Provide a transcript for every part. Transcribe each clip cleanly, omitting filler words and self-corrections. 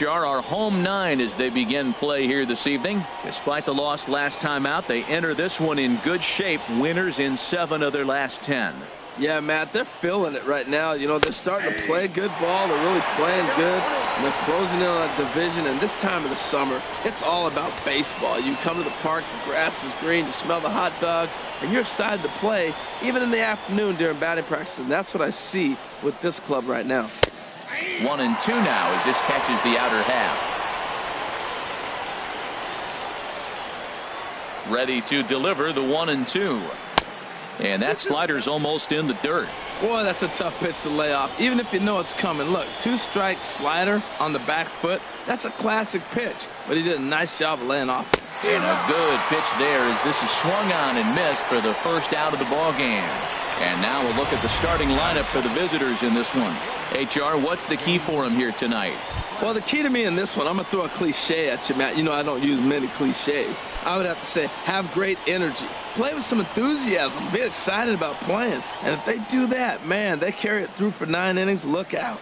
Are our home 9 as they begin play here this evening. Despite the loss last time out, they enter this one in good shape, winners in 7 of their last 10. Yeah, Matt, they're feeling it right now. You know, they're starting to play good ball. They're really playing good. And they're closing in on a division. And this time of the summer, it's all about baseball. You come to the park, the grass is green, you smell the hot dogs, and you're excited to play, even in the afternoon during batting practice. And that's what I see with this club right now. 1-2 now as this catches the outer half. Ready to deliver the 1-2. And that slider's almost in the dirt. Boy, that's a tough pitch to lay off, even if you know it's coming. Look, 2-strike slider on the back foot. That's a classic pitch, but he did a nice job of laying off. And a good pitch there as this is swung on and missed for the first out of the ball game. And now we'll look at the starting lineup for the visitors in this one. HR, what's the key for him here tonight? Well, the key to me in this one, I'm going to throw a cliche at you, Matt. You know I don't use many cliches. I would have to say have great energy. Play with some enthusiasm. Be excited about playing. And if they do that, man, they carry it through for 9 innings. Look out.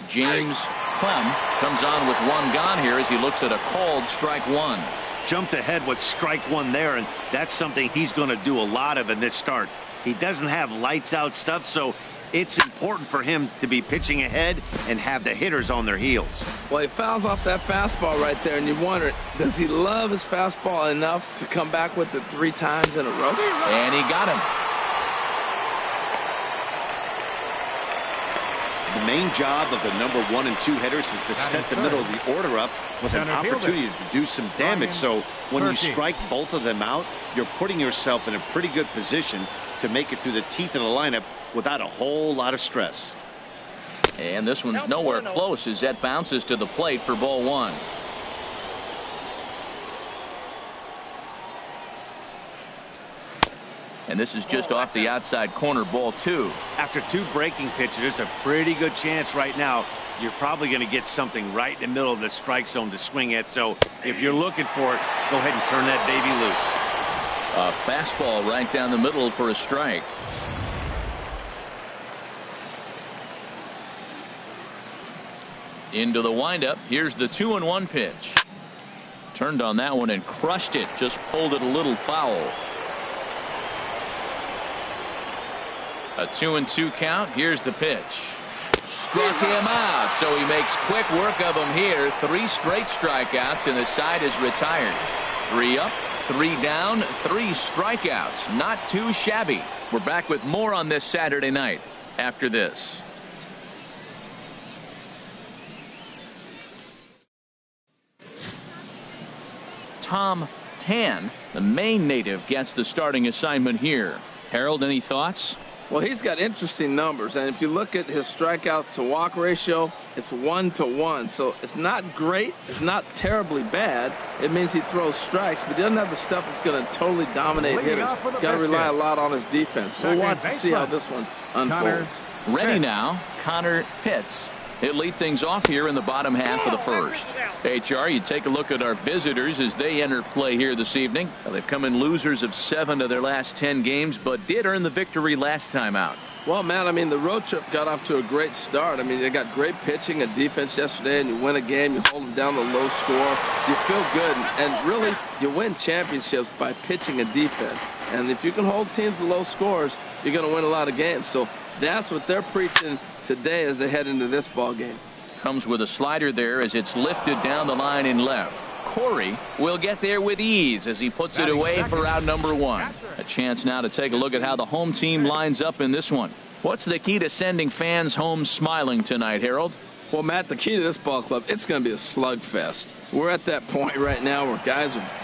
James Clem comes on with 1 gone here as he looks at a called strike 1. Jumped ahead with strike 1 there, and that's something he's going to do a lot of in this start. He doesn't have lights out stuff, so it's important for him to be pitching ahead and have the hitters on their heels. Well, he fouls off that fastball right there, and you wonder, does he love his fastball enough to come back with it 3 times in a row? And he got him. The main job of the number 1 and 2 hitters is to set the middle of the order up with an opportunity to do some damage. So when you strike both of them out, you're putting yourself in a pretty good position to make it through the teeth of the lineup without a whole lot of stress. And this one's nowhere close as that bounces to the plate for ball 1. And this is just off the outside corner, ball 2. After 2 breaking pitches, there's a pretty good chance right now you're probably going to get something right in the middle of the strike zone to swing at. So if you're looking for it, go ahead and turn that baby loose. A fastball right down the middle for a strike. Into the windup. Here's the 2-1 pitch. Turned on that one and crushed it. Just pulled it a little foul. A 2-2 count. Here's the pitch. Struck him out. So he makes quick work of him here. 3 straight strikeouts and the side is retired. 3 up, 3 down, 3 strikeouts. Not too shabby. We're back with more on this Saturday night after this. Tom Tan, the Maine native, gets the starting assignment here. Harold, any thoughts? Well, he's got interesting numbers, and if you look at his strikeouts to walk ratio, it's 1-to-1. So it's not great, it's not terribly bad. It means he throws strikes, but he doesn't have the stuff that's going to totally dominate hitters. Got to rely a lot on his defense. We'll watch to see how this one unfolds. Ready now, Connor Pitts. He'll lead things off here in the bottom half of the first. HR, you take a look at our visitors as they enter play here this evening. Well, they've come in losers of 7 of their last 10 games, but did earn the victory last time out. Well, man, I mean, the road trip got off to a great start. I mean, they got great pitching and defense yesterday, and you win a game, you hold them down to a low score. You feel good, and really, you win championships by pitching and defense. And if you can hold teams to low scores, you're going to win a lot of games. So that's what they're preaching today as they head into this ball game. Comes with a slider there as it's lifted down the line in left. Corey will get there with ease as he puts it away for out number 1. A chance now to take a look at how the home team lines up in this one. What's the key to sending fans home smiling tonight, Harold? Well, Matt, the key to this ball club, it's going to be a slugfest. We're at that point right now where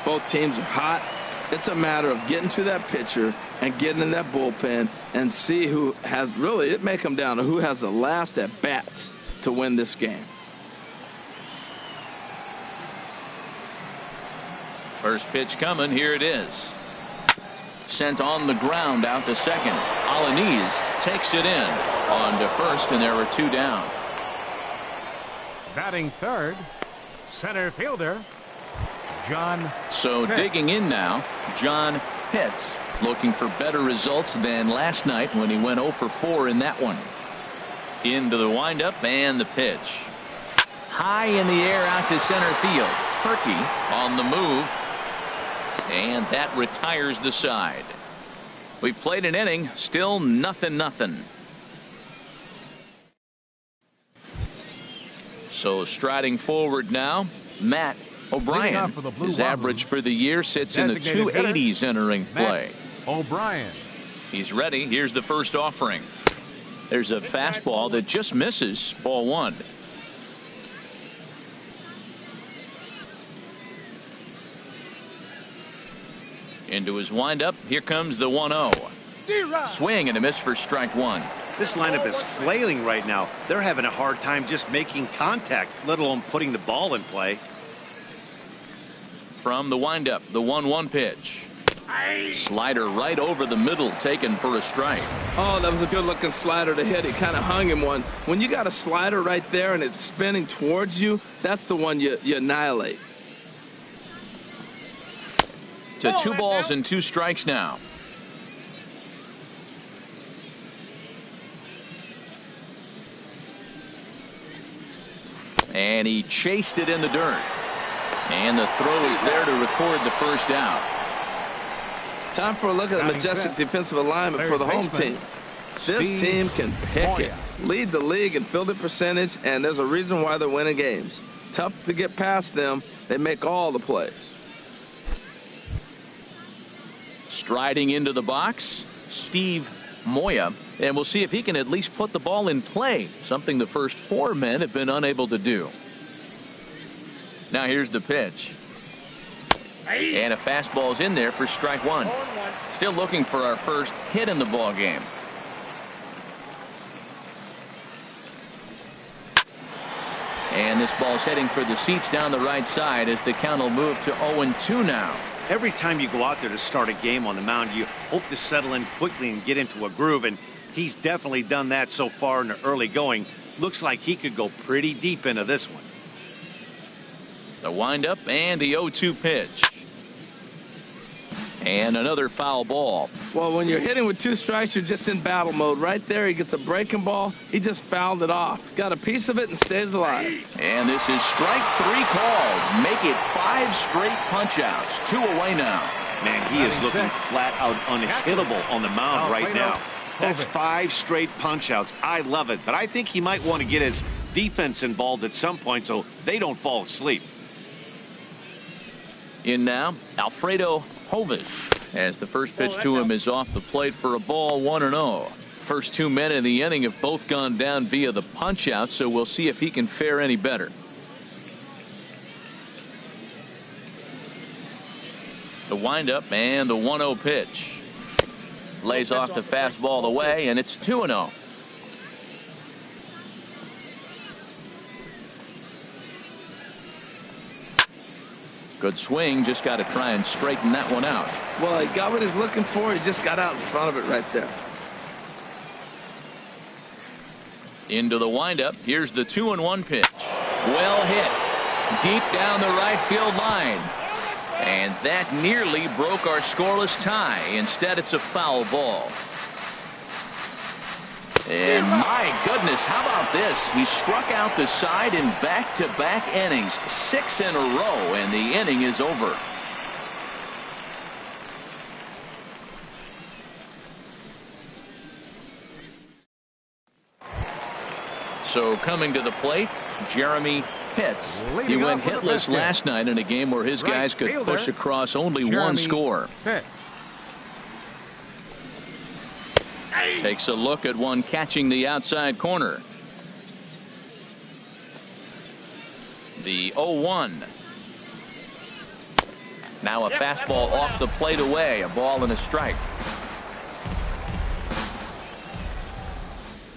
both teams are hot. It's a matter of getting to that pitcher and getting in that bullpen and see who has really, it may come down to who has the last at bats to win this game. First pitch coming. Here it is. Sent on the ground out to second. Alaniz takes it in on to first, and there are 2 down. Batting third, center fielder John. So Pitts. Digging in now, John Pitts, looking for better results than last night when he went 0 for 4 in that one. Into the windup and the pitch. high in the air out to center field. Perky on the move, and that retires the side. We've played an inning, still 0-0. So striding forward now, Matt O'Brien. His average for the year sits in the 280s entering play. O'Brien. He's ready. Here's the first offering. There's a fastball that just misses. Ball 1. Into his windup. Here comes the 1-0. Swing and a miss for strike 1. This lineup is flailing right now. They're having a hard time just making contact, let alone putting the ball in play. From the windup, the 1-1 pitch. Slider right over the middle, taken for a strike. Oh, that was a good-looking slider to hit. He kind of hung him one. When you got a slider right there and it's spinning towards you, that's the one you annihilate. To 2 balls and 2 strikes now. And he chased it in the dirt. And the throw is there to record the first out. Time for a look at the majestic defensive alignment for the home team. This team can pick it, lead the league in fielding percentage, and there's a reason why they're winning games. Tough to get past them. They make all the plays. Striding into the box, Steve Moya, and we'll see if he can at least put the ball in play, something the first 4 men have been unable to do. Now here's the pitch. And a fastball's in there for strike 1. Still looking for our first hit in the ball game. And this ball's heading for the seats down the right side as the count will move to 0-2 now. Every time you go out there to start a game on the mound, you hope to settle in quickly and get into a groove, and he's definitely done that so far in the early going. Looks like he could go pretty deep into this one. The windup and the 0-2 pitch. And another foul ball. Well, when you're hitting with 2 strikes, you're just in battle mode. Right there, he gets a breaking ball. He just fouled it off. Got a piece of it and stays alive. And this is strike 3 called. Make it 5 straight punch-outs. 2 away now. Man, he is looking flat out unhittable on the mound right now. That's 5 straight punch-outs. I love it, but I think he might want to get his defense involved at some point so they don't fall asleep. In now, Alfredo Hovis, as the first pitch to him is off the plate for a ball, 1-0. First 2 men in the inning have both gone down via the punch out, so we'll see if he can fare any better. The windup and the 1-0 pitch. Lays off the fastball away, and it's 2-0. Good swing, just got to try and straighten that one out. Well, he got what he's looking for. He just got out in front of it right there. Into the windup. Here's the 2-1 pitch. Well hit. Deep down the right field line. And that nearly broke our scoreless tie. Instead, it's a foul ball. And my goodness, how about this? He struck out the side in back-to-back innings, 6 in a row, and the inning is over. So coming to the plate, Jeremy Pitts. He went hitless last night in a game where his guys could push across only 1 score. Takes a look at one catching the outside corner. The 0-1. Now a fastball off the plate away. A ball and a strike.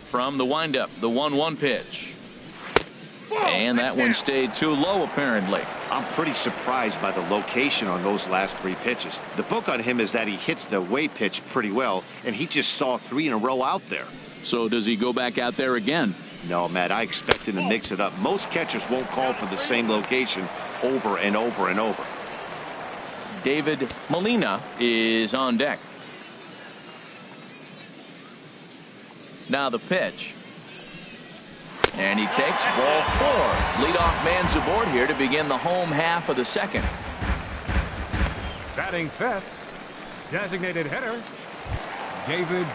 From the windup, the 1-1 pitch. And that one stayed too low, apparently. I'm pretty surprised by the location on those last 3 pitches. The book on him is that he hits the away pitch pretty well, and he just saw 3 in a row out there. So does he go back out there again? No, Matt, I expect him to mix it up. Most catchers won't call for the same location over and over and over. David Molina is on deck. Now the pitch. And he takes ball 4. Leadoff man's aboard here to begin the home half of the second. Batting fifth, designated hitter, David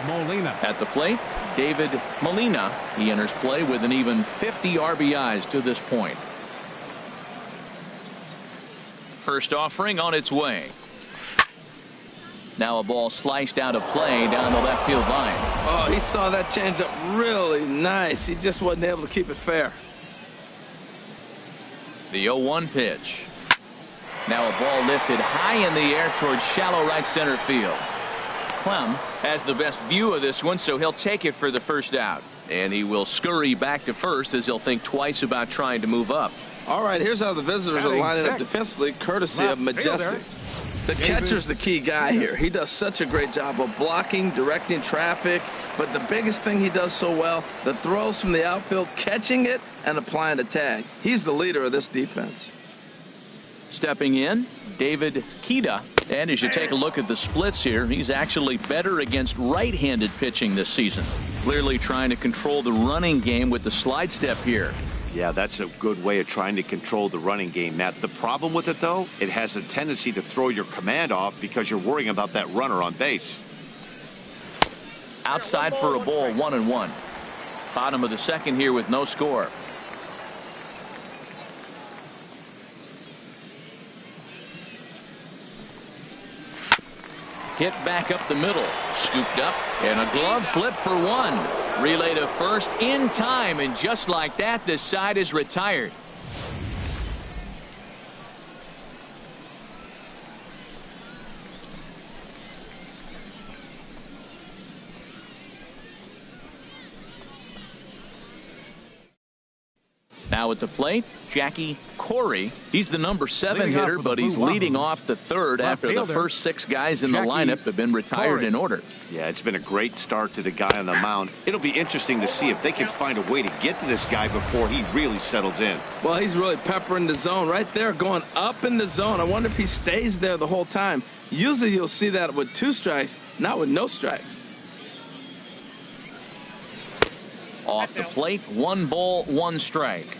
Molina. At the plate, David Molina. He enters play with an even 50 RBIs to this point. First offering on its way. Now a ball sliced out of play down the left field line. Oh, he saw that changeup really nice. He just wasn't able to keep it fair. The 0-1 pitch. Now a ball lifted high in the air towards shallow right center field. Clem has the best view of this one, so he'll take it for the first out. And he will scurry back to first as he'll think twice about trying to move up. All right, here's how the visitors are lining up defensively, courtesy of Majestic. The catcher's the key guy here. He does such a great job of blocking, directing traffic, but the biggest thing he does so well, the throws from the outfield, catching it and applying the tag. He's the leader of this defense. Stepping in, David Kita. And as you take a look at the splits here, he's actually better against right-handed pitching this season. Clearly trying to control the running game with the slide step here. Yeah, that's a good way of trying to control the running game, Matt. The problem with it, though, it has a tendency to throw your command off because you're worrying about that runner on base. Outside for a ball, 1-1. Bottom of the second here with no score. Hit back up the middle, scooped up, and a glove flip for 1. Relay to first in time, and just like that, this side is retired. Now at the plate, Jackie Corey. He's the number 7 hitter, but he's leading off the third after the first 6 guys in the lineup have been retired in order. Yeah, it's been a great start to the guy on the mound. It'll be interesting to see if they can find a way to get to this guy before he really settles in. Well, he's really peppering the zone right there, going up in the zone. I wonder if he stays there the whole time. Usually you'll see that with 2 strikes, not with no strikes. Off the plate, 1 ball, 1 strike.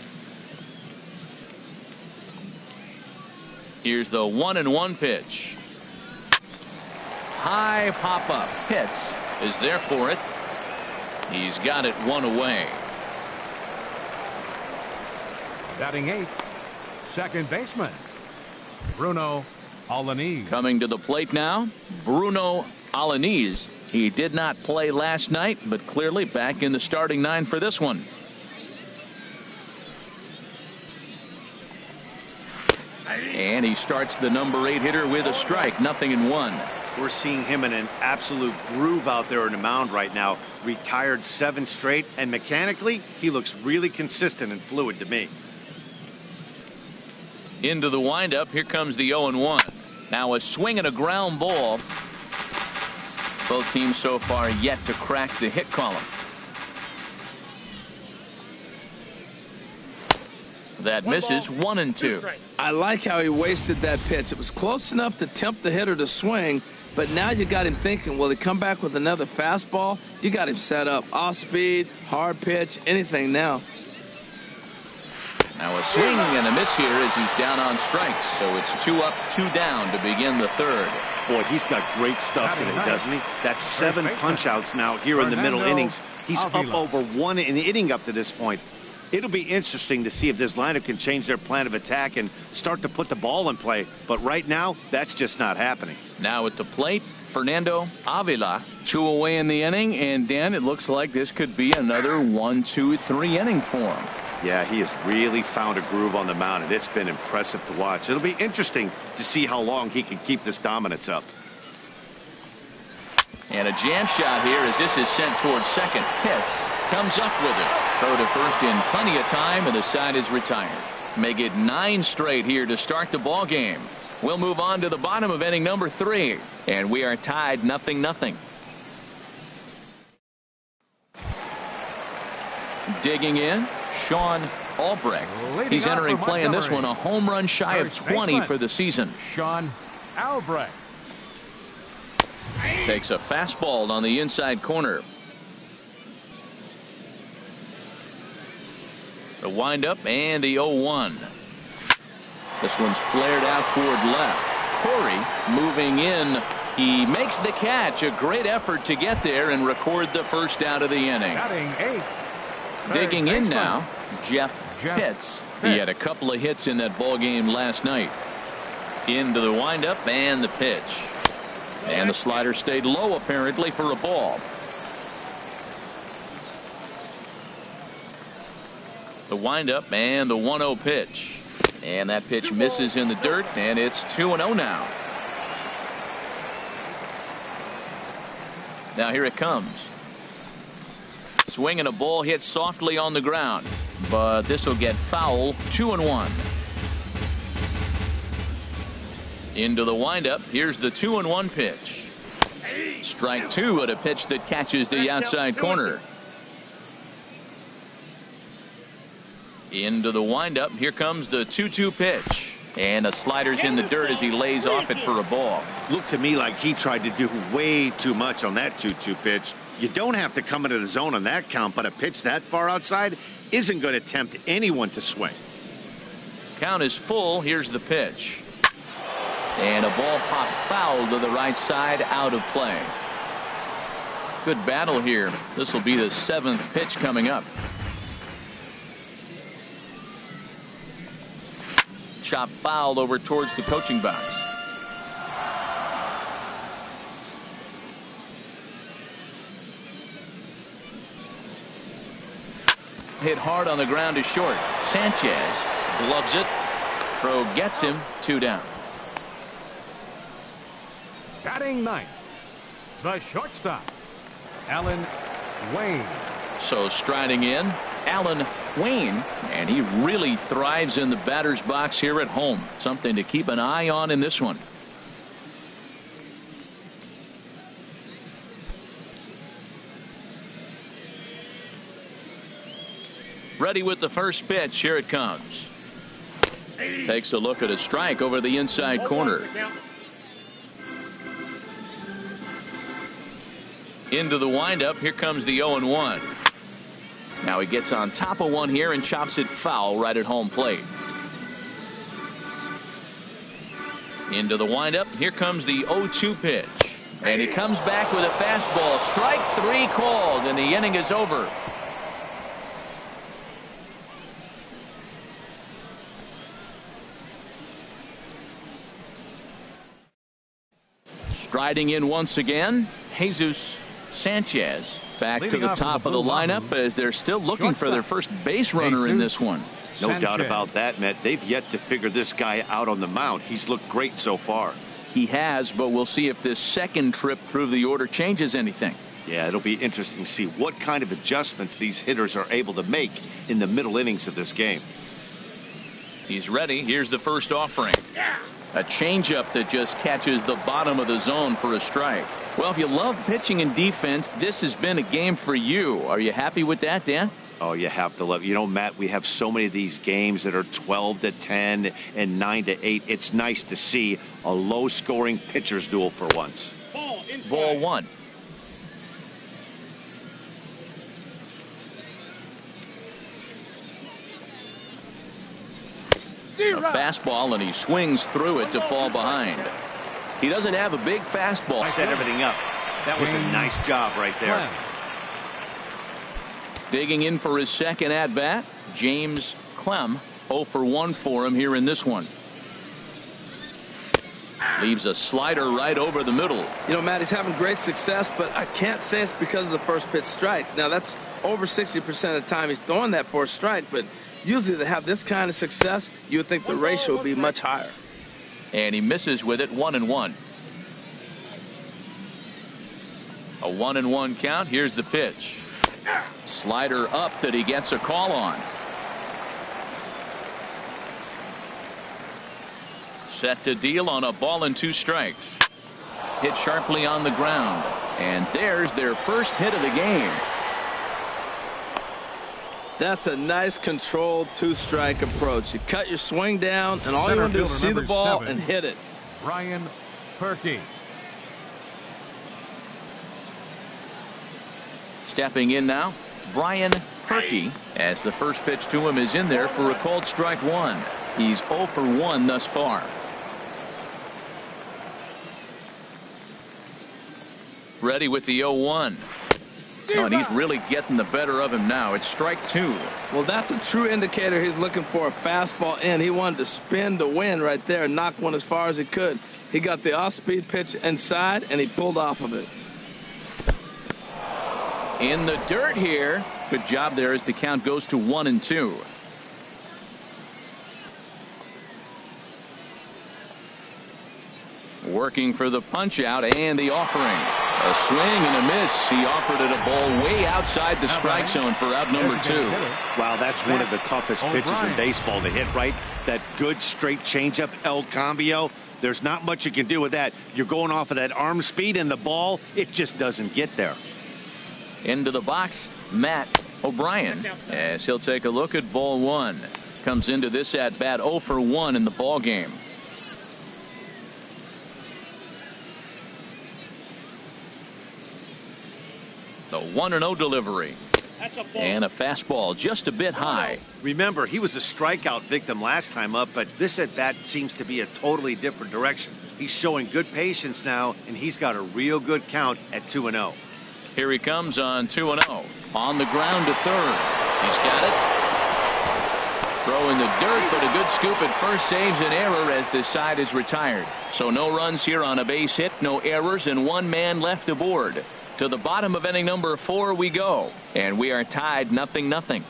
Here's the 1-1 pitch. High pop-up. Pitts is there for it. He's got it 1 away. Batting 8th, second baseman, Bruno Alaniz. Coming to the plate now, Bruno Alaniz. He did not play last night, but clearly back in the starting 9 for this one. And he starts the number 8 hitter with a strike, 0-1. We're seeing him in an absolute groove out there on the mound right now. Retired 7 straight, and mechanically, he looks really consistent and fluid to me. Into the windup, here comes the 0-1. Now a swing and a ground ball. Both teams so far yet to crack the hit column. That misses 1-2. I like how he wasted that pitch. It was close enough to tempt the hitter to swing, but now you got him thinking, will he come back with another fastball? You got him set up. Off speed, hard pitch, anything now. Now a swing and a miss here as he's down on strikes. So it's 2 up, 2 down to begin the third. Boy, he's got great stuff today, doesn't he? That's 7 punch-outs now here in the middle innings. He's up over 1 inning up to this point. It'll be interesting to see if this lineup can change their plan of attack and start to put the ball in play. But right now, that's just not happening. Now at the plate, Fernando Avila. 2 away in the inning, and Dan, it looks like this could be another 1, 2, 3 inning for him. Yeah, he has really found a groove on the mound, and it's been impressive to watch. It'll be interesting to see how long he can keep this dominance up. And a jam shot here as this is sent towards second. Pitts comes up with it. Throw to first in plenty of time, and the side is retired. Make it 9 straight here to start the ball game. We'll move on to the bottom of inning number 3, and we are tied 0-0. Digging in, Sean Albrecht. He's entering play in this one, a home run shy of 20 for the season. Sean Albrecht takes a fastball on the inside corner. The windup and the 0-1. This one's flared out toward left. Corey moving in. He makes the catch. A great effort to get there and record the first out of the inning. Digging in now, Jeff Pitts. He had a couple of hits in that ball game last night. Into the windup and the pitch. And the slider stayed low apparently for a ball. The windup and the 1-0 pitch. And that pitch misses in the dirt, and it's 2-0 now. Now here it comes. Swing and a ball hit softly on the ground, but this will get foul. 2-1. Into the windup. Here's the 2-1 pitch. Strike two at a pitch that catches the outside corner. Into the windup. Here comes the 2-2 pitch. And a slider's in the dirt as he lays off it for a ball. Looked to me like he tried to do way too much on that 2-2 pitch. You don't have to come into the zone on that count, but a pitch that far outside isn't going to tempt anyone to swing. Count is full. Here's the pitch. And a ball popped foul to the right side, out of play. Good battle here. This will be the 7th pitch coming up. Chop fouled over towards the coaching box. Hit hard on the ground to short. Sanchez gloves it. Throw gets him. 2 down. Batting ninth, the shortstop, Alan Wayne. So striding in, Alan Wayne, and he really thrives in the batter's box here at home. Something to keep an eye on in this one. Ready with the first pitch. Here it comes. Takes a look at a strike over the inside corner. Into the windup. Here comes the 0-1. Now he gets on top of one here and chops it foul right at home plate. Into the windup. Here comes the 0-2 pitch. And he comes back with a fastball. Strike 3 called, and the inning is over. Striding in once again, Jesus Sanchez. Back to the top of the lineup as they're still looking for their first base runner in this one. No doubt about that, Matt. They've yet to figure this guy out on the mound. He's looked great so far. He has, but we'll see if this second trip through the order changes anything. Yeah, it'll be interesting to see what kind of adjustments these hitters are able to make in the middle innings of this game. He's ready. Here's the first offering. A changeup that just catches the bottom of the zone for a strike. Well, if you love pitching and defense, this has been a game for you. Are you happy with that, Dan? Oh, you have to love. You know, Matt, we have so many of these games that are 12-10 and 9-8. It's nice to see a low-scoring pitcher's duel for once. Ball one. A fastball, and he swings through it to fall behind. He doesn't have a big fastball. Set everything up. That was a nice job right there. Digging in for his second at bat, James Clem. 0 for 1 for him here in this one. Leaves a slider right over the middle. You know, Matt, he's having great success, but I can't say it's because of the first pitch strike. Now, that's over 60% of the time he's throwing that for a strike, but usually to have this kind of success, you would think the ratio would be much higher. And he misses with it. 1-1. A 1-1 count. Here's the pitch. Slider up that he gets a call on. Set to deal on a ball and 2 strikes. Hit sharply on the ground. And there's their first hit of the game. That's a nice controlled 2-strike approach. You cut your swing down, and all you want to do is see the ball and hit it. Ryan Perky. Stepping in now, Brian Perky, as the first pitch to him is in there for a called strike one. He's 0 for 1 thus far. Ready with the 0-1. Oh, and he's really getting the better of him now. It's strike two. Well, that's a true indicator he's looking for a fastball in. He wanted to spin to win right there and knock one as far as he could. He got the off-speed pitch inside, and he pulled off of it. In the dirt here. Good job there as the count goes to 1-2. Working for the punch out and the offering. A swing and a miss. He offered it a ball way outside the strike zone for out number 2. Wow, that's one of the toughest pitches in baseball to hit, right? That good straight changeup, El Cambio. There's not much you can do with that. You're going off of that arm speed, and the ball, it just doesn't get there. Into the box, Matt O'Brien, as he'll take a look at ball one. Comes into this at bat 0 for 1 in the ball game. The 1-0 delivery. And a fastball just a bit high. Remember, he was a strikeout victim last time up, but this at bat seems to be a totally different direction. He's showing good patience now, and he's got a real good count at 2-0. Here he comes on 2-0. On the ground to third. He's got it. Throw in the dirt, but a good scoop at first saves an error as this side is retired. So no runs here on a base hit, no errors, and 1 man left aboard. To the bottom of inning number 4 we go, and we are tied 0-0.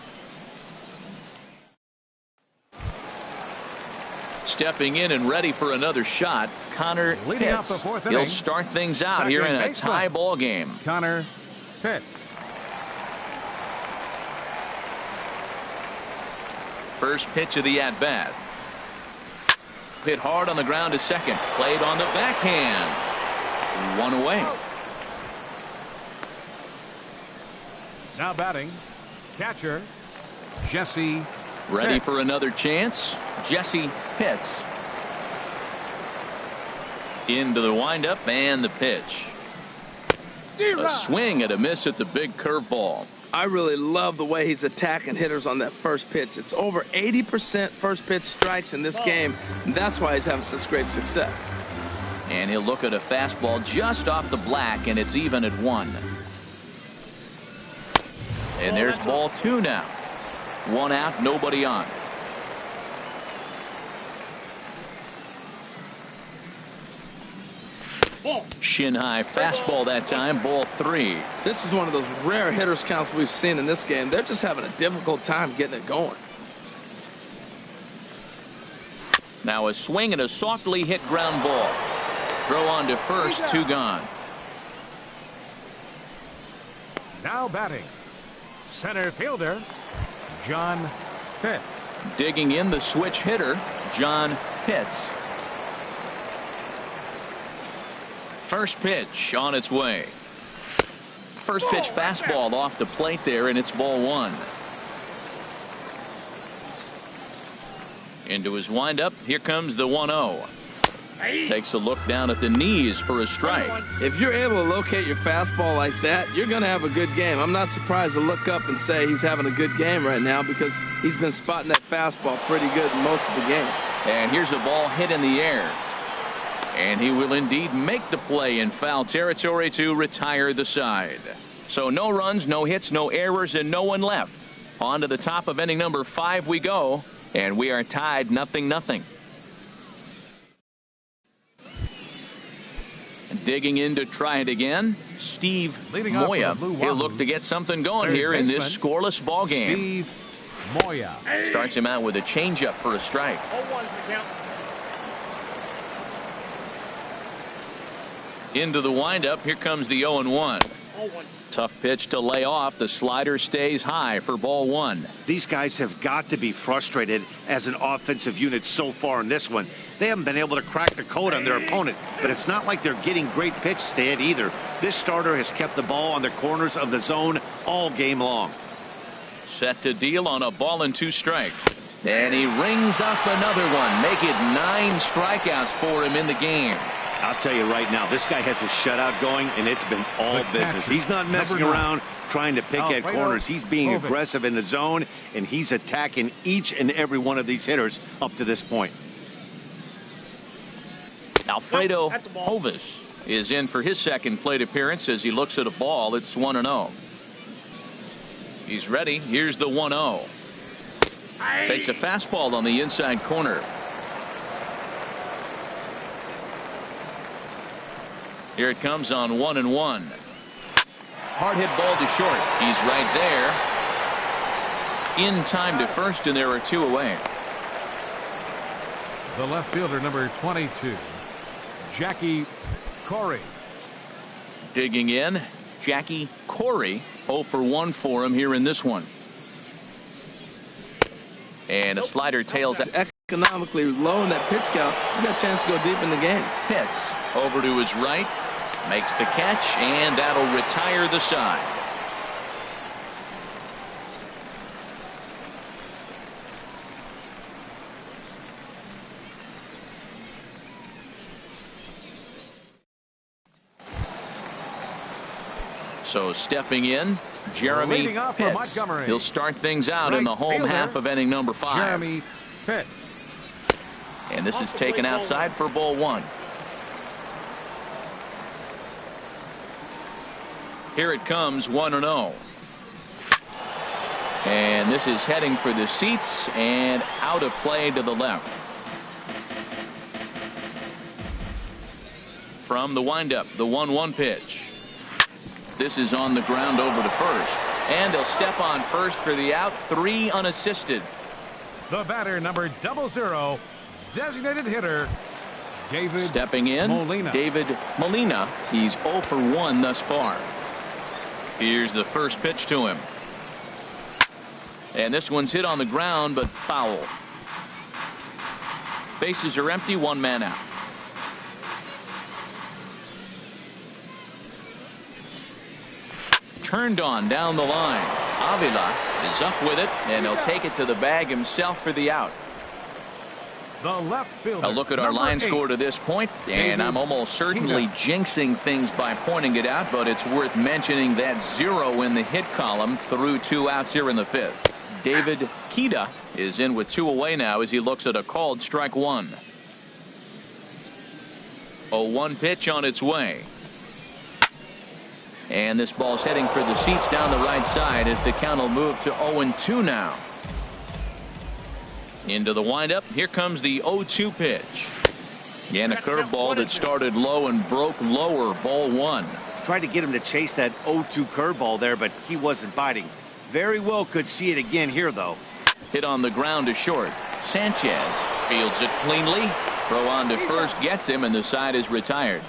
Stepping in and ready for another shot, Connor Pitts. He'll start things out here in a tie ball game. Connor Pitts. First pitch of the at bat. Hit hard on the ground to second. Played on the backhand. 1 away. Now batting, catcher Jesse. Ready Pitts. for another chance. Jesse Pitts. Into the windup and the pitch. A swing and a miss at the big curveball. I really love the way he's attacking hitters on that first pitch. It's over 80% first pitch strikes in this game, and that's why he's having such great success. And he'll look at a fastball just off the black, and it's even at 1. And there's ball 2 now. 1 out, nobody on. Shin high fastball that time, ball 3. This is one of those rare hitters counts we've seen in this game. They're just having a difficult time getting it going. Now a swing and a softly hit ground ball. Throw on to first, 2 gone. Now batting, center fielder John Pitts. Digging in the switch hitter, John Pitts. First pitch on its way. First pitch fastball off the plate there, and it's ball 1. Into his windup. Here comes the 1-0. Takes a look down at the knees for a strike. If you're able to locate your fastball like that, you're going to have a good game. I'm not surprised to look up and say he's having a good game right now because he's been spotting that fastball pretty good most of the game. And here's a ball hit in the air. And he will indeed make the play in foul territory to retire the side. So no runs, no hits, no errors, and no one left. On to the top of inning number 5 we go, and we are tied 0-0. Digging in to try it again, Steve Moya. He'll look to get something going here in this scoreless ball game. Steve Moya starts him out with a changeup for a strike. Into the windup. Here comes the 0-1. Tough pitch to lay off. The slider stays high for ball 1. These guys have got to be frustrated as an offensive unit so far in this one. They haven't been able to crack the code on their opponent, but it's not like they're getting great pitches to hit either. This starter has kept the ball on the corners of the zone all game long. Set to deal on a ball and 2 strikes. And he rings up another one. Make it 9 strikeouts for him in the game. I'll tell you right now, this guy has a shutout going, and it's been all business. He's not messing around trying to pick at corners. He's being aggressive in the zone, and he's attacking each and every one of these hitters up to this point. Alfredo Hovis is in for his second plate appearance as he looks at a ball. It's 1-0. He's ready. Here's the 1-0. Takes a fastball on the inside corner. Here it comes on 1-1. Hard hit ball to short. He's right there. In time to first, and there are 2 away. The left fielder, number 22, Jackie Corey. Digging in, Jackie Corey. 0 for 1 for him here in this one. And a slider tails out. Economically low in that pitch count. He's got a chance to go deep in the game. Hits over to his right. Makes the catch, and that'll retire the side. So stepping in, Jeremy Pitts. He'll start things out in the home half of inning number 5. Jeremy Pitts. And this is taken outside for ball 1. Here it comes, 1-0. And this is heading for the seats and out of play to the left. From the windup, the 1-1 pitch. This is on the ground over to first. And he'll step on first for the out. 3 unassisted. The batter, number 00, designated hitter, David Stepping in, Molina. David Molina. He's 0 for 1 thus far. Here's the first pitch to him. And this one's hit on the ground, but foul. Bases are empty, 1 man out. Turned on down the line. Avila is up with it, and he'll take it to the bag himself for the out. The left fielder, A look at our line 8, score to this point, and I'm almost certainly jinxing things by pointing it out, but it's worth mentioning that 0 in the hit column through 2 outs here in the 5th. David Kita is in with 2 away now as he looks at a called strike 1. 0-1 pitch on its way. And this ball's heading for the seats down the right side as the count will move to 0-2 now. Into the windup. Here comes the 0-2 pitch. And a curveball that started low and broke lower. Ball 1. Tried to get him to chase that 0-2 curveball there, but he wasn't biting. Very well could see it again here, though. Hit on the ground to short. Sanchez fields it cleanly. Throw on to first gets him, and the side is retired.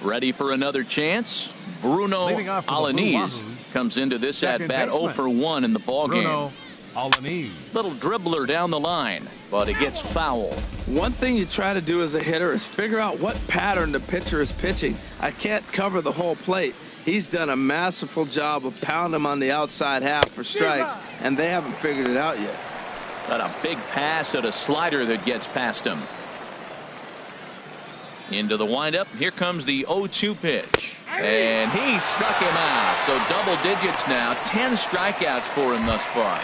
Ready for another chance. Bruno Alaniz comes into this at bat 0 for 1 in the ball game. Little dribbler down the line, but it gets foul. One thing you try to do as a hitter is figure out what pattern the pitcher is pitching. I can't cover the whole plate. He's done a masterful job of pounding him on the outside half for strikes, and they haven't figured it out yet. Got a big pass at a slider that gets past him. Into the windup. Here comes the 0-2 pitch. And he struck him out. So double digits now. 10 strikeouts for him thus far.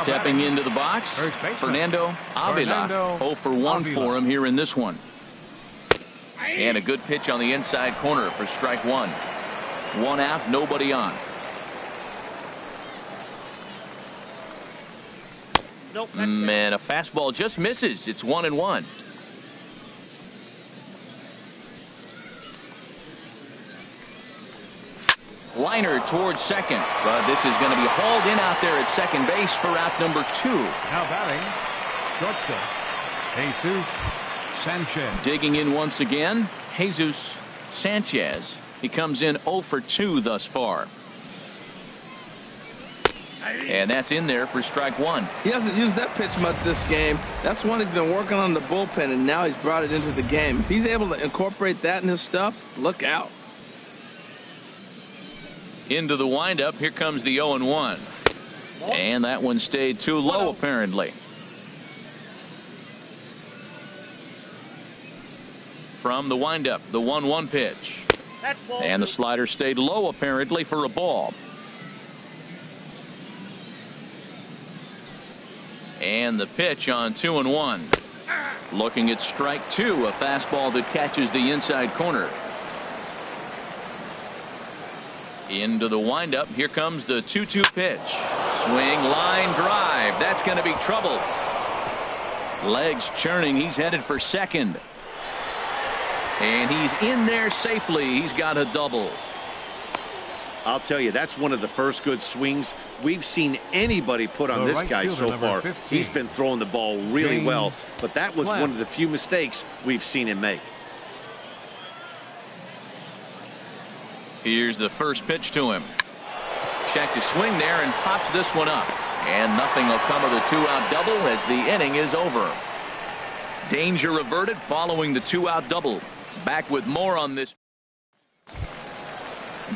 Stepping into the box, Fernando Avila. 0 for 1 for him here in this one. And a good pitch on the inside corner for strike 1. 1 out, nobody on. Man, a fastball just misses. It's 1-1. Liner towards second, but this is going to be hauled in out there at second base for out number 2. Now batting, shortstop, Jesus Sanchez. Digging in once again, Jesus Sanchez. He comes in 0 for 2 thus far. And that's in there for strike 1. He hasn't used that pitch much this game. That's one he's been working on the bullpen, and now he's brought it into the game. If he's able to incorporate that in his stuff, look out. Into the windup. Here comes the 0-1. And that one stayed too low, apparently. From the windup, the 1-1 pitch. And the slider stayed low, apparently, for a ball. And the pitch on 2-1. Looking at strike two, a fastball that catches the inside corner. Into the windup. Here comes the 2-2 pitch. Swing, line drive. That's going to be trouble. Legs churning. He's headed for second. And he's in there safely. He's got a double. I'll tell you, that's one of the first good swings we've seen anybody put on this guy so far. He's been throwing the ball really well, but that was one of the few mistakes we've seen him make. Here's the first pitch to him. Check to swing there and pops this one up. And nothing will come of the 2-out double as the inning is over. Danger averted following the 2-out double. Back with more on this.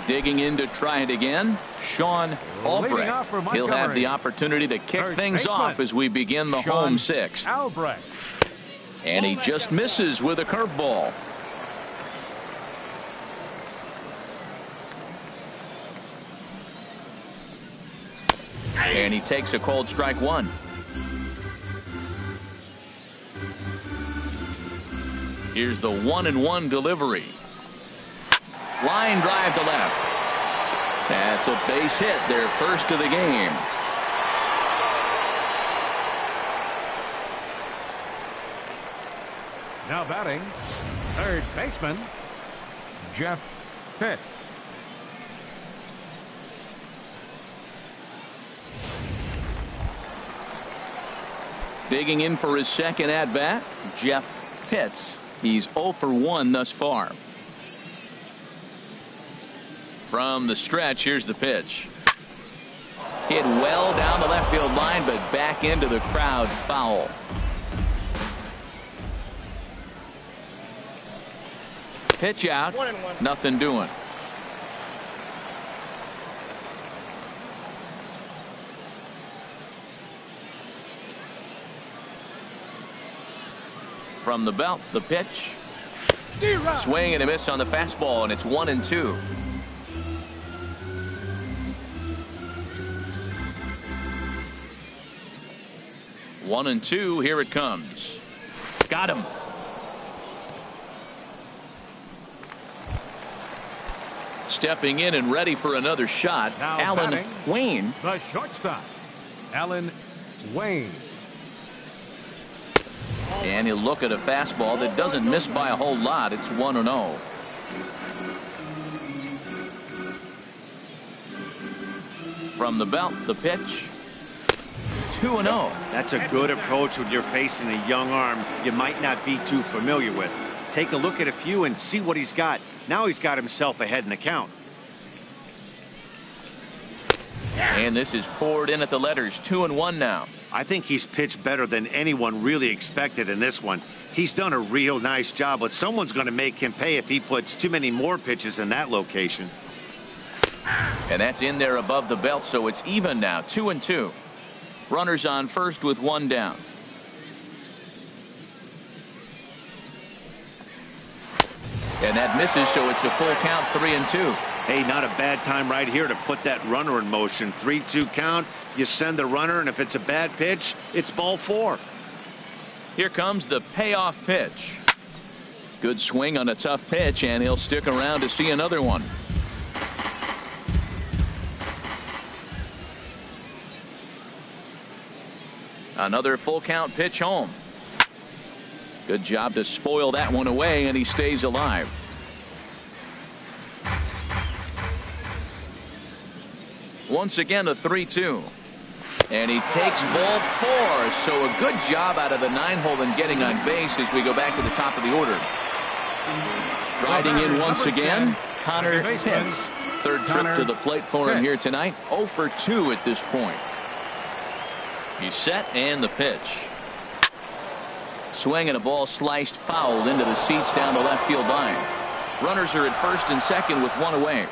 Digging in to try it again, Sean Albrecht. He'll have the opportunity to kick things off as we begin the home sixth. And he just misses with a curveball. And he takes a cold strike one. Here's the 1-1 delivery. Line drive to left. That's a base hit, their first of the game. Now batting, third baseman, Jeff Pitts. Digging in for his second at-bat, Jeff Pitts. He's 0 for 1 thus far. From the stretch, here's the pitch. Hit well down the left field line, but back into the crowd, foul. Pitch out, nothing doing. From the belt, the pitch. Swing and a miss on the fastball, and it's 1-2. One and two, here it comes. Got him. Stepping in and ready for another shot, now Alan batting, Wayne. The shortstop, Alan Wayne. And he'll look at a fastball that doesn't miss by a whole lot. It's 1-0. From the belt, the pitch. 2-0. That's a good approach when you're facing a young arm you might not be too familiar with. Take a look at a few and see what he's got. Now he's got himself ahead in the count. And this is poured in at the letters. 2-1 now. I think he's pitched better than anyone really expected in this one. He's done a real nice job, but someone's going to make him pay if he puts too many more pitches in that location. And that's in there above the belt, so it's even now. 2-2. Runners on first with one down. And that misses, so it's a full count, 3-2. Hey, not a bad time right here to put that runner in motion. 3-2 count. You send the runner, and if it's a bad pitch, it's ball 4. Here comes the payoff pitch. Good swing on a tough pitch, and he'll stick around to see another one. Another full count pitch home. Good job to spoil that one away, and he stays alive. Once again, a 3-2. And he takes ball 4. So a good job out of the 9-hole in getting on base as we go back to the top of the order. Striding in once again, Connor Pitts. Third trip to the plate for him here tonight. 0 for 2 at this point. He's set, and the pitch. Swing and a ball sliced foul into the seats down the left field line. Runners are at first and second with one away.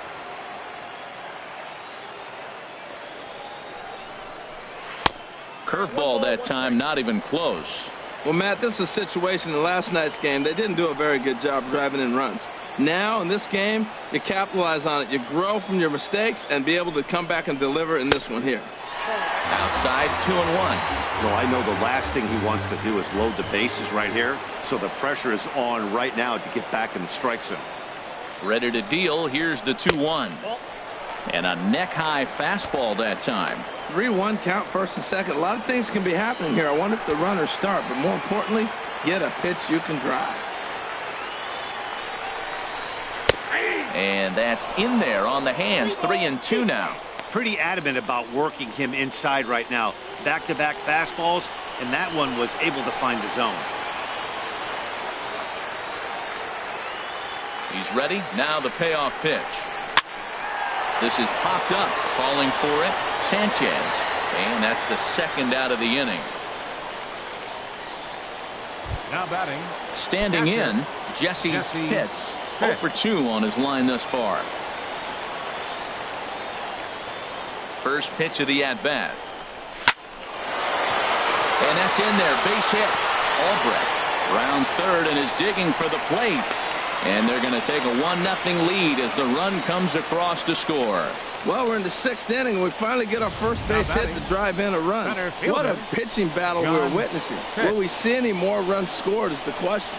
Curveball that time, not even close. Well, Matt, this is a situation in last night's game. They didn't do a very good job driving in runs. Now, in this game, you capitalize on it. You grow from your mistakes and be able to come back and deliver in this one here. Outside, 2-1. Well, I know the last thing he wants to do is load the bases right here, so the pressure is on right now to get back in the strike zone. Ready to deal. Here's the 2-1. And a neck-high fastball that time. 3-1 count, first and second. A lot of things can be happening here. I wonder if the runners start, but more importantly, get a pitch you can drive. And that's in there on the hands. 3-2 now. Pretty adamant about working him inside right now. Back-to-back fastballs, and that one was able to find the zone. He's ready. Now the payoff pitch. This is popped up. Calling for it, Sanchez. And that's the second out of the inning. Now batting. Standing in, Jesse Pitts. 0 for 2 on his line thus far. First pitch of the at-bat. And that's in there. Base hit. Albrecht rounds third and is digging for the plate. And they're going to take a 1-0 lead as the run comes across to score. Well, we're in the 6th inning, and we finally get our first base hit to drive in a run. What a pitching battle we're witnessing. Will we see any more runs scored is the question.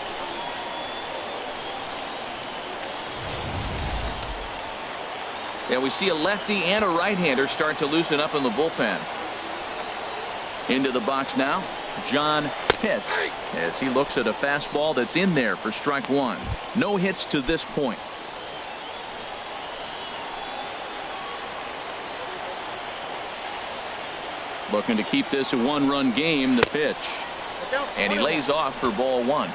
Yeah, we see a lefty and a right-hander start to loosen up in the bullpen. Into the box now, John Pitts, as he looks at a fastball that's in there for strike one. No hits to this point. Looking to keep this a one-run game, the pitch. And he lays off for ball one.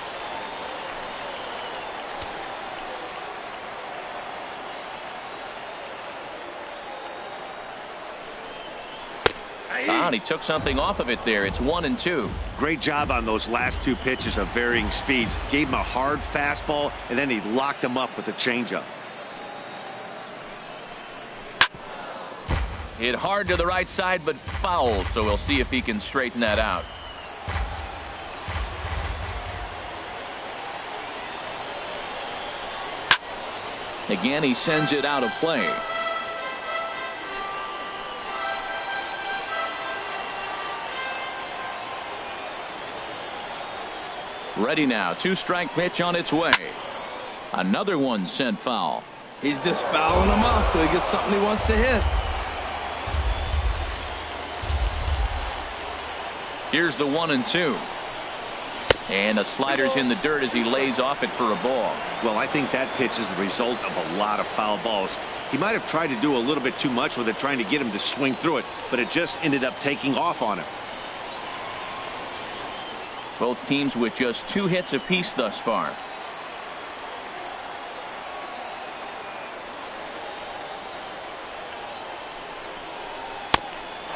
And he took something off of it there. It's 1-2. Great job on those last two pitches of varying speeds. Gave him a hard fastball, and then he locked him up with a changeup. Hit hard to the right side, but foul, so we'll see if he can straighten that out. Again, he sends it out of play. Ready now. 2-strike pitch on its way. Another one sent foul. He's just fouling them off till he gets something he wants to hit. Here's the 1-2. And the slider's in the dirt as he lays off it for a ball. Well, I think that pitch is the result of a lot of foul balls. He might have tried to do a little bit too much with it, trying to get him to swing through it, but it just ended up taking off on him. Both teams with just 2 hits apiece thus far.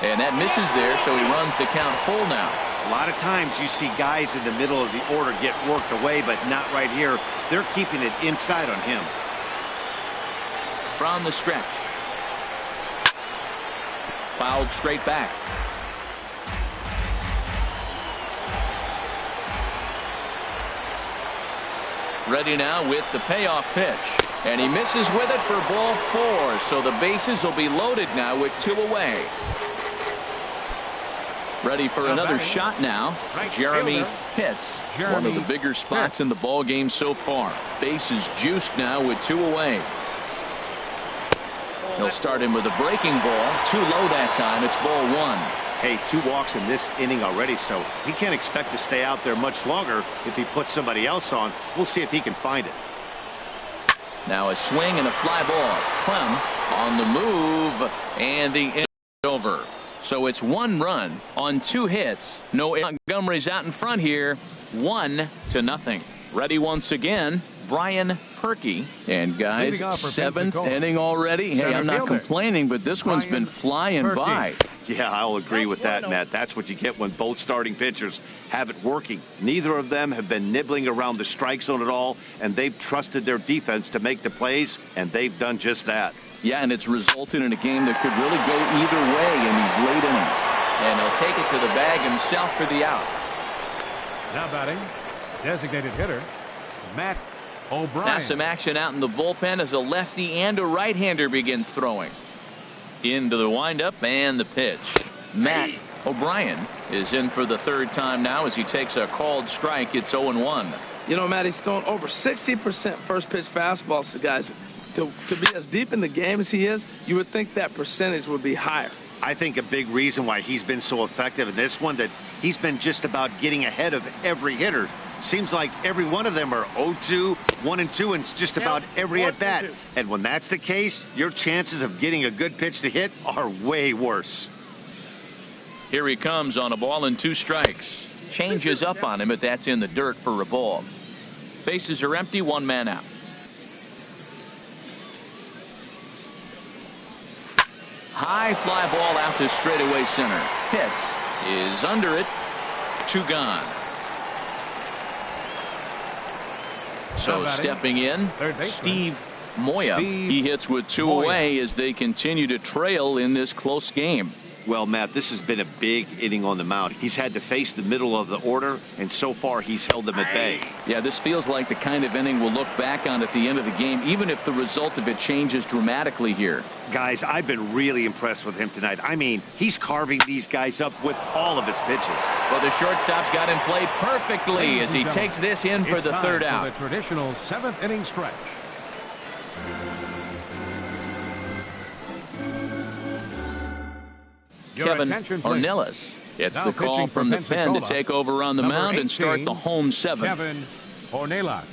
And that misses there, so he runs the count full now. A lot of times you see guys in the middle of the order get worked away, but not right here. They're keeping it inside on him. From the stretch. Fouled straight back. Ready now with the payoff pitch. And he misses with it for ball 4. So the bases will be loaded now with 2 away. Ready for another shot now. Jeremy Pitts. One of the bigger spots in the ball game so far. Bases juiced now with 2 away. He'll start him with a breaking ball. Too low that time. It's ball 1. Hey, 2 walks in this inning already, so he can't expect to stay out there much longer if he puts somebody else on. We'll see if he can find it. Now a swing and a fly ball. Clem on the move, and the inning is over. So it's 1 run on 2 hits. No, Montgomery's out in front here. 1-0. Ready once again, Brian Perky. And guys, 7th inning already. Hey, I'm not complaining, but this one's been flying by. Yeah, I'll agree with that, Matt. That's what you get when both starting pitchers have it working. Neither of them have been nibbling around the strike zone at all, and they've trusted their defense to make the plays, and they've done just that. Yeah, and it's resulted in a game that could really go either way in these late innings. and he'll take it to the bag himself for the out. Now batting, designated hitter, Matt O'Brien. Now some action out in the bullpen as a lefty and a right-hander begin throwing. Into the windup and the pitch. Matt O'Brien is in for the third time now as he takes a called strike. It's 0-1. You know, Matt, he's thrown over 60% first pitch fastballs to guys. To be as deep in the game as he is, you would think that percentage would be higher. I think a big reason why he's been so effective in this one, that he's been just about getting ahead of every hitter. Seems like every one of them are 0-2, 1-2, and it's just about every at bat. And when that's the case, your chances of getting a good pitch to hit are way worse. Here he comes on a ball and 2 strikes. Changes up on him, but that's in the dirt for a ball. Bases are empty, 1 man out. High fly ball out to straightaway center. Hits is under it. 2 gone. So stepping in, Steve Moya. He hits with 2 away as they continue to trail in this close game. Well, Matt, this has been a big inning on the mound. He's had to face the middle of the order, and so far he's held them at bay. Yeah, this feels like the kind of inning we'll look back on at the end of the game, even if the result of it changes dramatically here. Guys, I've been really impressed with him tonight. I mean, he's carving these guys up with all of his pitches. Well, the shortstop's got him played perfectly as he takes this in for the third out. The traditional 7th inning stretch. Kevin Ornelas gets the call from the pen to take over on the mound and start the home 7th. Kevin Ornelas.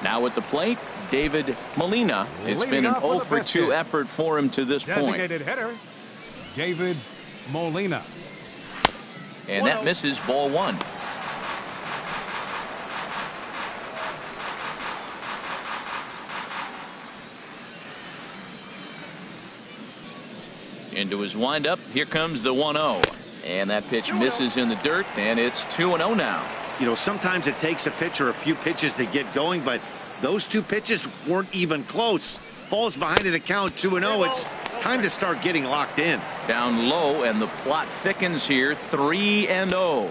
Now at the plate, David Molina. It's been an 0 for 2 effort for him to this point. Designated hitter, David Molina. And that misses, ball 1. Into his windup. Here comes the 1-0. And that pitch misses in the dirt, and it's 2-0 now. You know, sometimes it takes a pitcher a few pitches to get going, but those 2 pitches weren't even close. Falls behind in the count, 2-0. It's time to start getting locked in. Down low, and the plot thickens here, 3-0.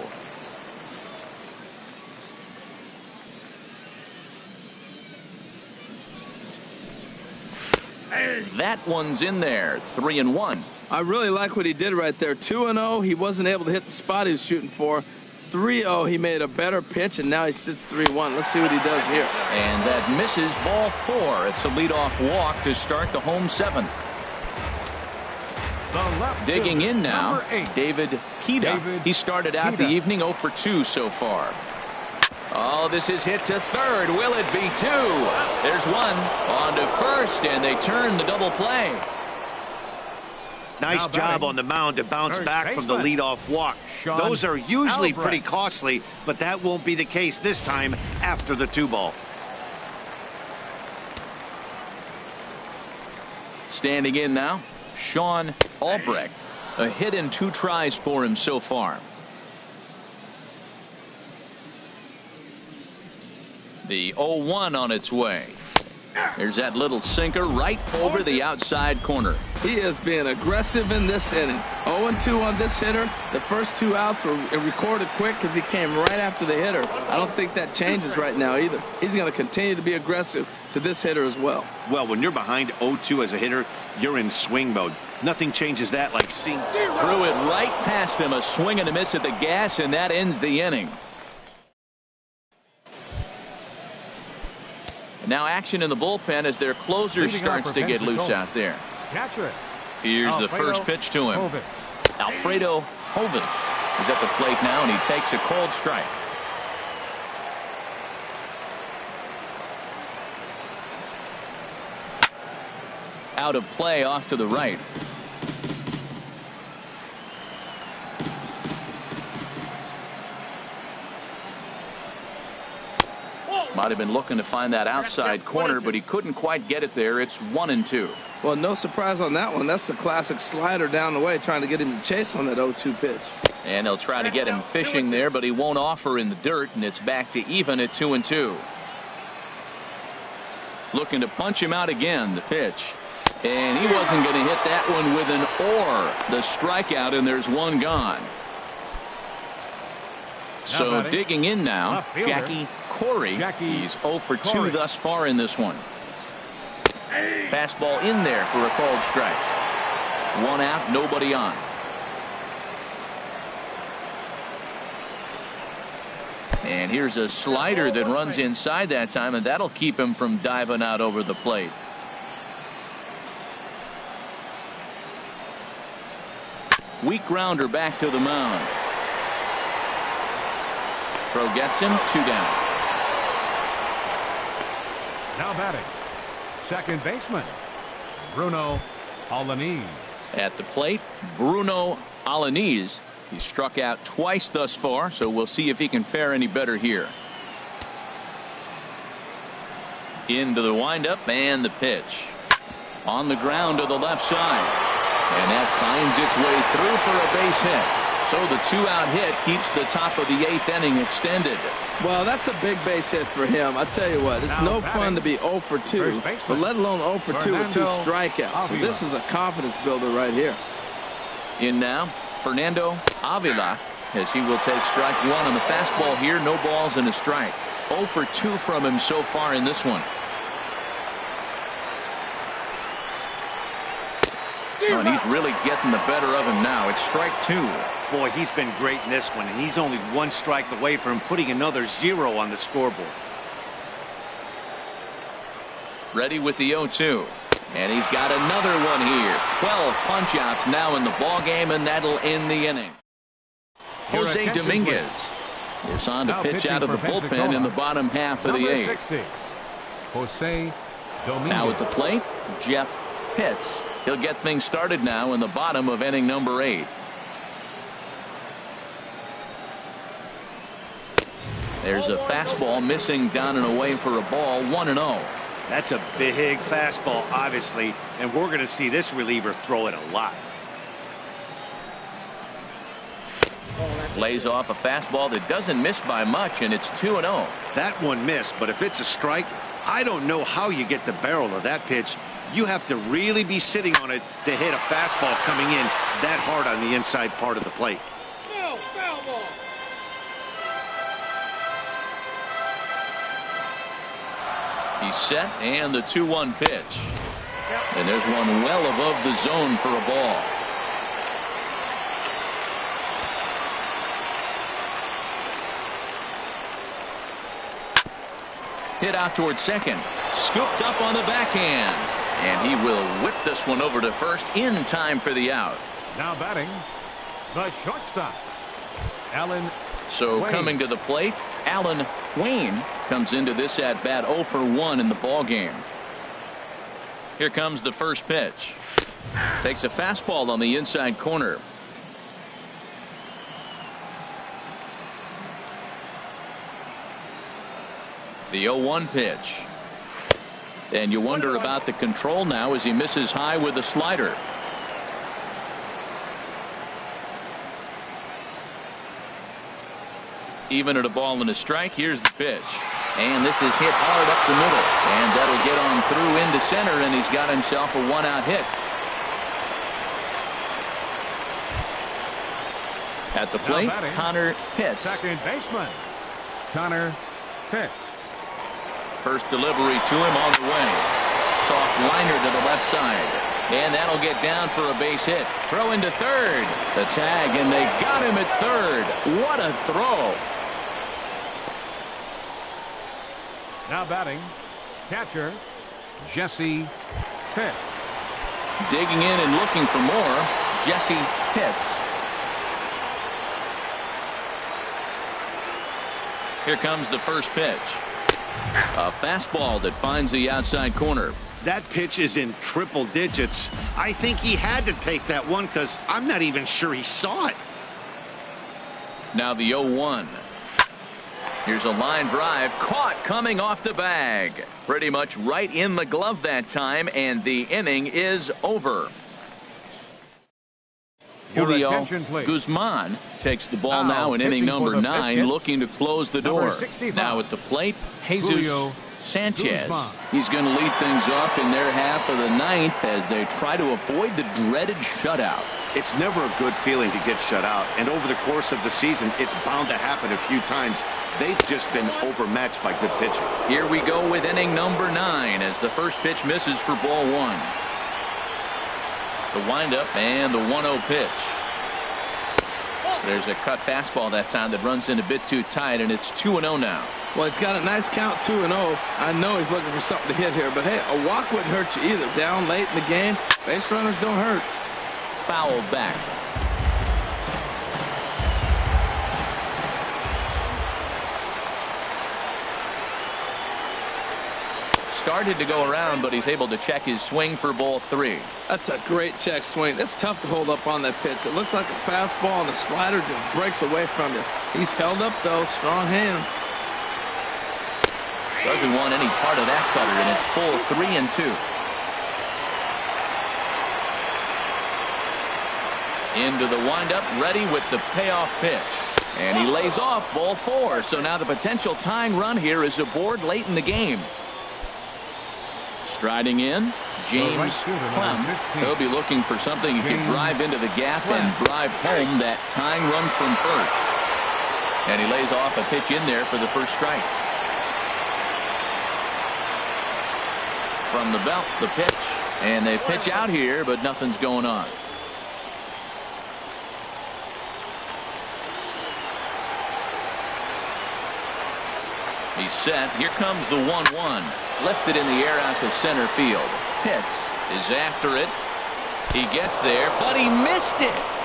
That one's in there, 3-1. I really like what he did right there. 2-0, he wasn't able to hit the spot he was shooting for. 3-0, he made a better pitch, and now he sits 3-1. Let's see what he does here. And that misses, ball 4. It's a leadoff walk to start the home 7th. Digging in now, David Pita. He started out the evening 0 for 2 so far. Oh, this is hit to third. Will it be 2? There's 1 on to first, and they turn the double play. Nice job on the mound to bounce back from the leadoff walk. Those are usually pretty costly, but that won't be the case this time after the 2-ball. Standing in now, Sean Albrecht. A hit in 2 tries for him so far. The 0-1 on its way. There's that little sinker right over the outside corner. He is being aggressive in this inning. 0-2 on this hitter. The first 2 outs were recorded quick because he came right after the hitter. I don't think that changes right now either. He's going to continue to be aggressive to this hitter as well. Well, when you're behind 0-2 as a hitter, you're in swing mode. Nothing changes that like seeing. Threw it right past him. A swing and a miss at the gas, and that ends the inning. Now action in the bullpen as their closer starts to get loose out there. Here's the first pitch to him. Alfredo Hovis is at the plate now, and he takes a cold strike. Out of play off to the right. Might have been looking to find that outside corner, but he couldn't quite get it there. It's 1-2. Well, no surprise on that one. That's the classic slider down the way, trying to get him to chase on that 0-2 pitch. And they'll try to get him fishing there, but he won't offer in the dirt, and it's back to even at 2-2. looking to punch him out again. The pitch. And he wasn't going to hit that one with an or. The strikeout, and there's one gone. So digging in now, Jackie Corey. He's 0 for 2 thus far in this one. Fastball in there for a called strike. 1 out, nobody on. And here's a slider that runs inside that time, and that'll keep him from diving out over the plate. Weak grounder back to the mound. Throw gets him, 2 down. Now batting, second baseman, Bruno Alaniz. At the plate, Bruno Alaniz. He struck out twice thus far, so we'll see if he can fare any better here. Into the windup and the pitch. On the ground to the left side. And that finds its way through for a base hit. So the 2-out hit keeps the top of the 8th inning extended. Well, that's a big base hit for him. I tell you what, it's no fun to be 0 for 2, but let alone 0 for 2 with 2 strikeouts. So this is a confidence builder right here. In now, Fernando Avila, as he will take strike 1 on the fastball here. No balls and a strike. 0 for 2 from him so far in this one. Oh, and he's really getting the better of him now. It's strike 2. Boy, he's been great in this one, and he's only 1 strike away from putting another 0 on the scoreboard. Ready with the 0-2. And he's got another one here. 12 punch-outs now in the ball game, and that'll end the inning. Jose Dominguez is on to pitch out of the bullpen in the bottom half of the 8th. 60, Jose Dominguez. Now at the plate, Jeff Pitts. He'll get things started now in the bottom of inning number 8. There's a fastball missing down and away for a ball. 1-0. That's a big fastball, obviously, and we're going to see this reliever throw it a lot. Lays off a fastball that doesn't miss by much, and it's 2-0. That one missed, but if it's a strike, I don't know how you get the barrel of that pitch. You have to really be sitting on it to hit a fastball coming in that hard on the inside part of the plate. No, foul ball. He's set, and the 2-1 pitch. And there's one well above the zone for a ball. Hit out towards second. Scooped up on the backhand. And he will whip this one over to first in time for the out. Now batting, the shortstop, Alan. So Wayne. coming to the plate, Alan Wayne comes into this at bat 0 for 1 in the ball game. Here comes the first pitch. Takes a fastball on the inside corner. The 0-1 pitch. And you wonder about the control now as he misses high with a slider. Even at a ball and a strike, here's the pitch. And this is hit hard up the middle. And that'll get on through into center, and he's got himself a 1-out hit. At the plate, Connor Pitts. Second baseman, Connor Pitts. First delivery to him on the way. Soft liner to the left side. And that'll get down for a base hit. Throw into third. The tag, and they got him at third. What a throw. Now batting, catcher, Jesse Pitts. Digging in and looking for more, Jesse Pitts. Here comes the first pitch. A fastball that finds the outside corner. That pitch is in triple digits. I think he had to take that one because I'm not even sure he saw it. Now the 0-1. Here's a line drive caught coming off the bag. Pretty much right in the glove that time, and the inning is over. Julio Guzman takes the ball now in inning number 9, looking to close the door. Now at the plate, Jesus Sanchez. He's going to lead things off in their half of the ninth as they try to avoid the dreaded shutout. It's never a good feeling to get shut out, and over the course of the season, it's bound to happen a few times. They've just been overmatched by good pitching. Here we go with inning number 9 as the first pitch misses for ball 1. The windup and the 1-0 pitch. There's a cut fastball that time that runs in a bit too tight, and it's 2-0 now. Well, he's got a nice count, 2-0. I know he's looking for something to hit here, but hey, a walk wouldn't hurt you either. Down late in the game, base runners don't hurt. Foul back. Started to go around, but he's able to check his swing for ball 3. That's a great check swing. That's tough to hold up on that pitch. It looks like a fastball, and the slider just breaks away from you. He's held up, though. Strong hands. Doesn't want any part of that cutter, and it's full 3-2. Into the windup, ready with the payoff pitch. And he lays off ball 4. So now the potential tying run here is aboard late in the game. Striding in, James Clem. He'll be looking for something he can drive into the gap and drive home that tying run from first. And he lays off a pitch in there for the first strike. From the belt, the pitch. And they pitch out here, but nothing's going on. He's set. Here comes the 1-1. Lifted in the air out to center field. Pitts is after it. He gets there, but he missed it.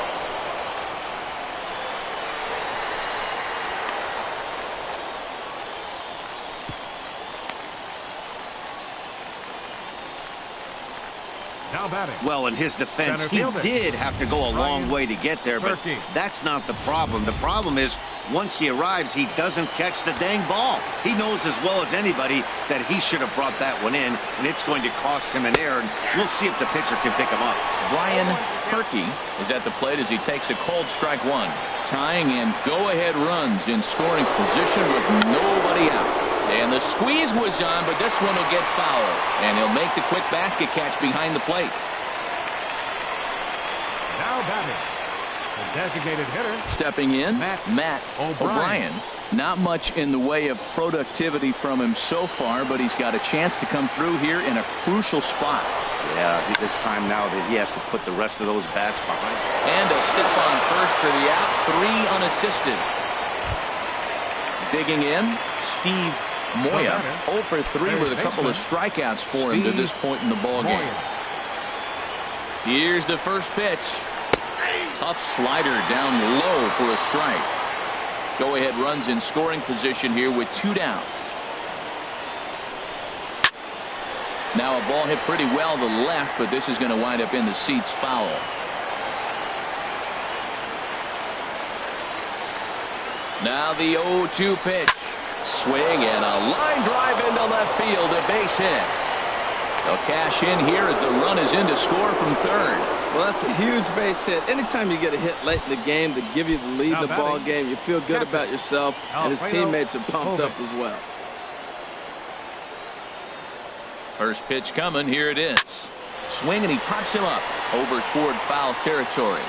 Now batting. Well, in his defense, he did have to go a long way to get there, but that's not the problem. The problem is once he arrives, he doesn't catch the dang ball. He knows as well as anybody that he should have brought that one in, and it's going to cost him an error. And we'll see if the pitcher can pick him up. Brian Perky is at the plate as he takes a cold strike 1. Tying and go-ahead runs in scoring position with nobody out. And the squeeze was on, but this one will get foul. And he'll make the quick basket catch behind the plate. Now batting. The designated hitter. Stepping in, Matt O'Brien. Not much in the way of productivity from him so far, but he's got a chance to come through here in a crucial spot. Yeah, it's time now that he has to put the rest of those bats behind. And a step on first for the out, 3 unassisted. Digging in, Steve Moya, 0 for 3 with a couple of strikeouts for him to this point in the ballgame. Here's the first pitch. Tough slider down low for a strike. Go-ahead runs in scoring position here with 2 down. Now a ball hit pretty well to the left, but this is going to wind up in the seats foul. Now the 0-2 pitch. Swing and a line drive into left field, a base hit. They'll cash in here as the run is in to score from third. Well, that's a huge base hit. Anytime you get a hit late in the game to give you the lead in the ball game, you feel good about yourself, and his teammates are pumped up as well. First pitch coming. Here it is. Swing, and he pops him up over toward foul territory.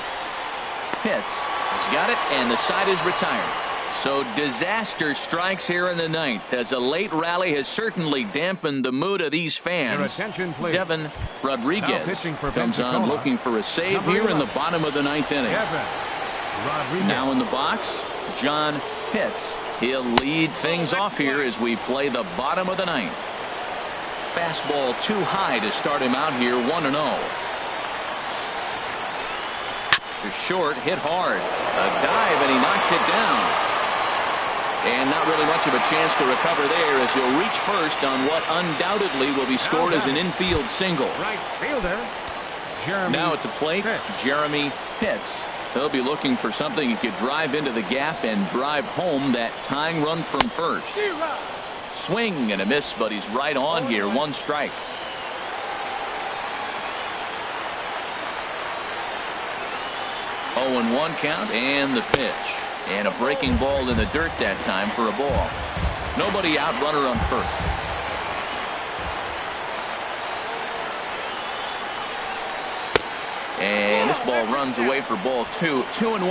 Pitts has got it, and the side is retired. So disaster strikes here in the ninth as a late rally has certainly dampened the mood of these fans. Devin Rodriguez comes on looking for a save here in the bottom of the ninth inning. Now in the box, John Pitts. He'll lead things off here as we play the bottom of the ninth. Fastball too high to start him out here, 1-0. Short, hit hard. A dive, and he knocks it down. And not really much of a chance to recover there as he'll reach first on what undoubtedly will be scored as an infield single. Right fielder, Jeremy. Now at the plate, Jeremy Pitts. He'll be looking for something he could drive into the gap and drive home that tying run from first. Swing and a miss, but he's right on here. 1 strike. Oh, and 1 count, and the pitch. And a breaking ball in the dirt that time for a ball. Nobody out, runner on first. And this ball runs away for ball 2, 2-1.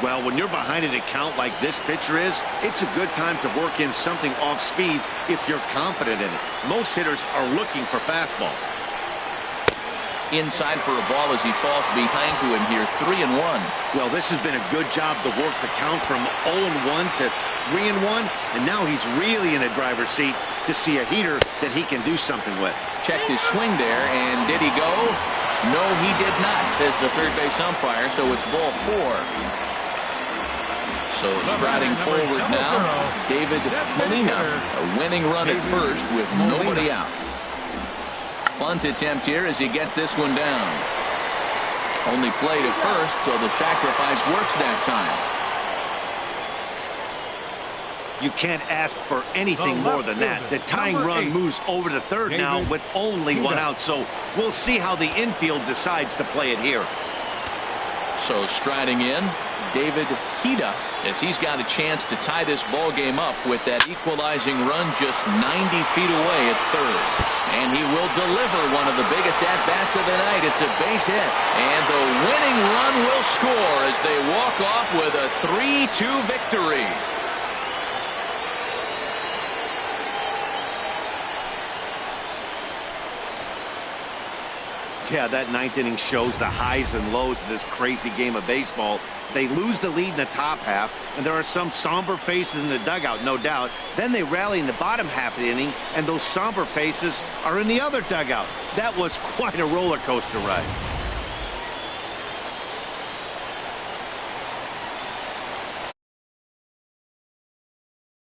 Well, when you're behind an account like this pitcher is, it's a good time to work in something off speed if you're confident in it. Most hitters are looking for fastball. Inside for a ball as he falls behind to him here, 3-1. Well, this has been a good job to work the count from 0-1 to 3-1, and now he's really in a driver's seat to see a heater that he can do something with. Checked his swing there, and did he go? No, he did not, says the third base umpire, so it's ball 4. So striding forward now, David Molina, a winning run at first with nobody out. Bunt attempt here as he gets this one down. Only play to first, so the sacrifice works that time. You can't ask for anything more than that. The tying run moves over to third now with only one out, so we'll see how the infield decides to play it here. So striding in, David Hida, as he's got a chance to tie this ball game up with that equalizing run just 90 feet away at third. And he will deliver one of the biggest at-bats of the night. It's a base hit. And the winning run will score as they walk off with a 3-2 victory. Yeah, that ninth inning shows the highs and lows of this crazy game of baseball. They lose the lead in the top half, and there are some somber faces in the dugout, no doubt. Then they rally in the bottom half of the inning, and those somber faces are in the other dugout. That was quite a roller coaster ride.